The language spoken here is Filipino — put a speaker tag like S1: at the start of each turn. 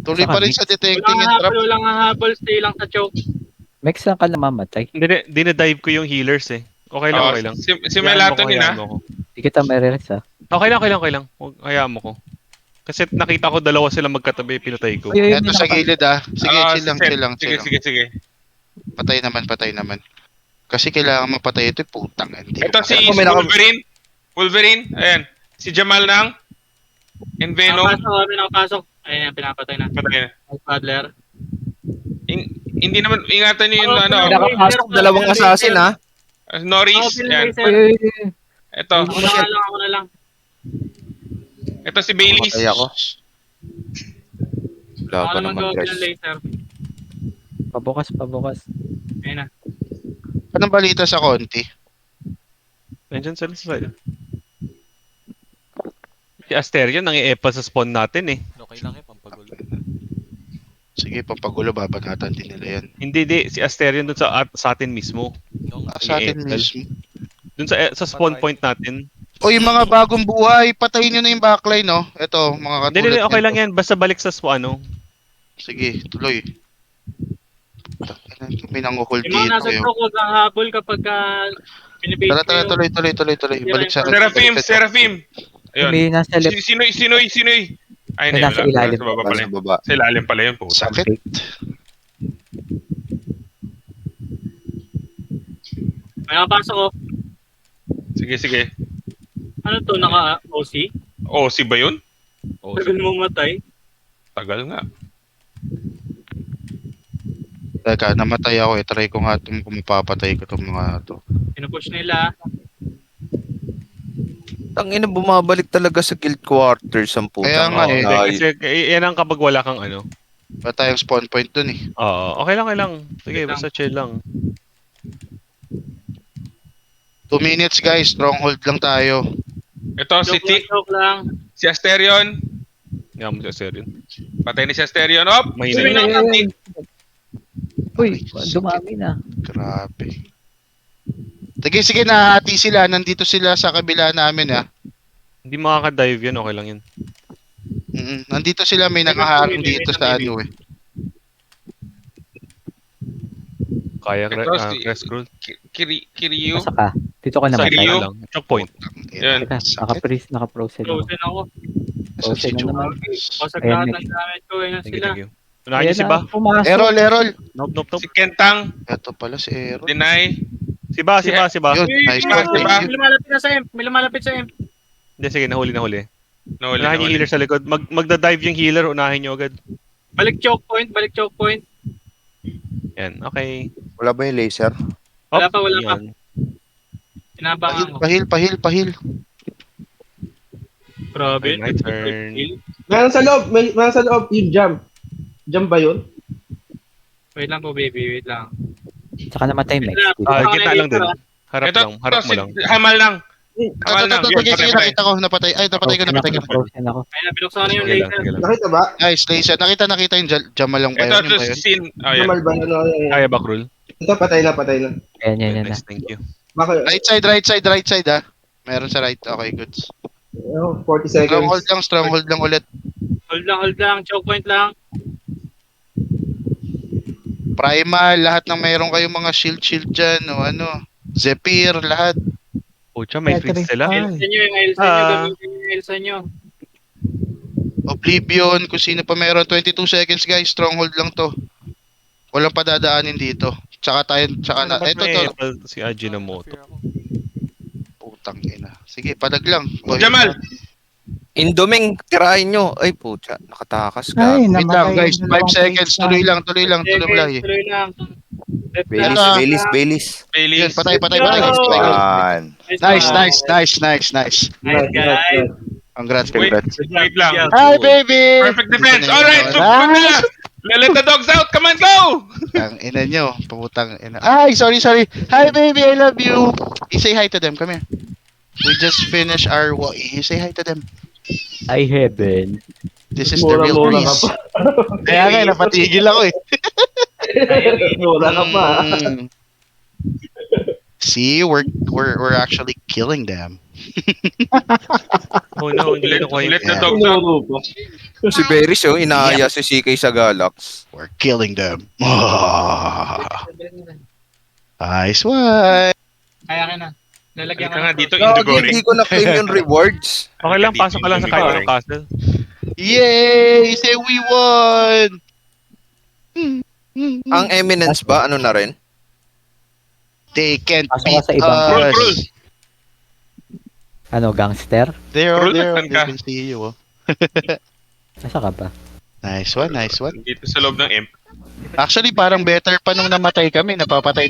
S1: Tuloy
S2: Saka
S1: pa rin
S2: mix.
S1: sa detecting and trap.
S3: Walang hahabol, stay lang sa choke.
S2: Mix lang ka namamatay.
S4: Hindi, dinadive ko yung healers eh. Okay lang,
S5: Oh,
S4: okay lang.
S5: si
S4: Hayaan mo ko,
S5: Melatonin
S4: hayaan
S5: ah.
S4: mo ko.
S2: Di kita may relax ha.
S4: Okay lang, okay lang, okay lang. Hayaan mo ko. Kasi nakita ko dalawa sila magkatabi, pinatay ko.
S2: Uy,
S1: Eto sa gilid ah. Sige, chill lang, chill lang, chill
S5: Sige,
S1: lang.
S5: sige.
S1: Patay naman. Kasi kailangan mapatay ito, putang. Hindi
S5: Ito
S1: ko
S5: si Wolverine. Ayan. Si Jamal ng Venom.
S3: Nakapasok. Ayan, pinapatay na.
S5: Patay na.
S3: Paddler.
S5: Hindi naman, ingatan niyo yung ano.
S6: Nakapasok, dalawang assassin ha.
S5: Norris. Yan. Ito.
S3: Ako na lang.
S5: Ito si Baileys.
S6: Patay ako. Wala
S3: Ako
S6: pa
S3: naman
S6: naman
S3: gawin
S6: guys.
S3: ng laser.
S2: Pabukas.
S3: Ayun na.
S1: Anong balita sa konti?
S4: Nandiyan sila sa side. Si Asterion, nangi-epa sa spawn natin eh.
S7: Okay lang eh, pampagulo.
S1: Sige, pampagulo, babanatan din nila yan.
S4: Hindi. Si Asterion dun sa atin mismo.
S7: No?
S1: Sa atin mismo.
S4: Dun sa spawn point natin.
S1: O yung mga bagong buhay, patayin nyo na yung backline, no? Ito, mga katulad
S4: Hindi, okay
S1: nito.
S4: lang yan. Basta balik sa ano.
S1: Sige, tuloy. May nanguhold
S3: Yung mga
S1: dito.
S3: nasa choke, huwag kang habol kapag pinibase
S1: Tara, tuloy. Balik sa
S5: Seraphim. Ayun.
S2: May nasa left.
S5: Sinoy. Ay,
S2: May
S5: hindi.
S2: nasa ilalim.
S5: Sa baba pala.
S6: Sa baba.
S5: Sa ilalim pala yun po.
S1: Sakit.
S3: May nakapasok ko.
S5: Sige.
S3: Ano to, naka-OC?
S5: Oh, si ba yun?
S3: Tagal mo matay.
S5: Tagal nga.
S1: Teka, namatay ako eh. Try ko nga itong kung mapapatay ko itong mga to.
S3: Pinupush nila.
S6: Tangina, bumabalik talaga sa guild quarters ang putang.
S1: Kaya nga eh.
S6: Ay,
S4: Kasi yan ang kapag wala kang ano.
S1: Wala tayong spawn point dun eh.
S4: Oo, okay lang. Sige, basta chill lang.
S1: 2 minutes guys, stronghold lang tayo.
S5: Ito,
S3: Joke lang.
S5: si Asterion.
S4: Yan mo si Asterion.
S5: Patay ni si Asterion. Op!
S4: Mahina
S3: Sino
S4: yun.
S3: na
S2: Uy, dumami na.
S1: Grabe. Sige, nahati sila. Nandito sila sa kabila namin ah.
S4: Hindi makaka-dive yan, okay lang yun.
S1: Nandito sila, may nakaharang dito sa ano eh.
S4: Kaya
S5: Ito
S4: rest scroll.
S5: Kiryu.
S2: Nasa ka. Dito ka
S4: Sa
S2: naman.
S5: Kiryu.
S4: lang. Choke point.
S5: Yan.
S2: Teka, naka-frozen ako.
S3: Frozen ako.
S2: Frozen na naman.
S3: Pasag
S2: Ayan,
S3: lahat
S2: eh.
S3: ng gamit ko. Ayun na
S4: Sige,
S3: sila.
S4: thank you. Unahin niyo si Ba?
S2: Pumasok.
S1: Errol.
S4: Nope.
S5: Si Kentang.
S1: Ito pala si Errol.
S5: Deny.
S4: Si Ba.
S1: Yun, nice one.
S5: Diba?
S1: Thank you.
S3: May lumalapit na sa imp. May lumalapit sa imp.
S4: Hindi, sige, nahuli.
S5: Nahuli.
S4: Unahin yung healer sa likod. Magda-dive yung healer, unahin nyo agad.
S3: Balik choke point.
S4: Yan, okay.
S6: wala ba yung laser?
S3: Wala pa.
S4: Yan.
S3: Inabangan ko.
S1: Pahil.
S3: Grabe.
S4: Okay, my turn.
S8: Meron sa loob, yung jump. Jump ba yun?
S3: Wait lang po, baby. Wait lang.
S2: Tsaka namatay, Mex.
S4: Gitna lang din. Harap mo lang.
S5: Hamal lang.
S1: Sige, nakita ko. Napatay ko.
S2: Frozen ako.
S3: Ayun na, binuksan ko na yung
S4: Sige lang,
S3: laser.
S4: sige lang.
S8: Nakita ba?
S1: Nice, laser. Nakita yung Jamal lang ba
S5: Ito,
S1: yun? Yung ba yun?
S5: sin. Oh, yan.
S8: Jamal ba?
S4: Kaya ba, Krul?
S8: Ito, patay na.
S2: Yan na.
S4: Nice, thank you.
S8: Bakit?
S1: Right side ah. Meron sa right. Okay, goods.
S8: 40 seconds.
S1: Stronghold lang ulit.
S3: Hold lang. Choke point lang.
S1: Primal, lahat ng mayroon kayong mga shield dyan o ano. Zephyr, lahat.
S4: Pucha, may freeze sila.
S3: Elsa nyo, yung Elsa nyo. Gamitin yung Elsa nyo.
S1: Oblivion, kung sino pa meron. 22 seconds guys, stronghold lang to. Walang padadaanin dito. Tsaka na. Ito to.
S4: Si Ajinomoto.
S1: Putang ina. Sige, padag lang.
S5: Jamal!
S6: Indoming, tirahin nyo. Ay, pucha, nakatakas ka.
S2: Ay,
S1: Wait lang guys, 5
S2: dalawang
S1: seconds.
S2: page
S1: Tuloy lang.
S3: Tuloy lang.
S6: Baylis.
S1: Yan, patay.
S3: Nice,
S1: Nice.
S3: Nice, guys.
S1: Congrats.
S5: Wait lang.
S1: Hi, baby!
S5: Perfect defense. Alright, super na. Let the dogs out. Come on, go!
S1: Ang ina nyo, putang ina. Ay, sorry. Hi, baby, I love you. You say hi to them, come here. We just finished our you say hi to them.
S2: Ay, heaven.
S1: This is the real
S8: Mura
S1: breeze.
S8: ka
S1: Kaya nga, napatigil ako eh.
S8: Mura ka pa.
S1: See, we're actually killing them.
S4: Oh no, hindi ko
S5: Let the
S1: Yeah.
S5: dogs out.
S8: Tinuro pa.
S6: Si Beris, oh, inaaya si CK sa Galax.
S1: We're killing them. Nice one.
S3: Kaya ka na. Lalagyan
S5: Halika
S3: ka
S5: nga
S3: na.
S5: dito,
S6: Gagi,
S5: Indogore.
S6: hindi ko na-claim yung rewards.
S4: Okay lang, pasok ka lang sa kahit anong castle.
S1: Yay! Say we won!
S6: Ang Eminence ba, ano na rin?
S1: They can't
S2: Pasok ka
S1: beat
S2: sa ibang
S5: Roll,
S1: us.
S5: roll.
S2: Ano, gangster?
S1: They're
S5: Roll
S1: there.
S5: na
S1: They
S5: ka.
S1: can see you. Oh.
S2: Nasa ka ba?
S1: Nice one, nice one.
S5: Dito sa loob ng imp.
S1: Actually, parang better pa nung namatay kami. Napapatay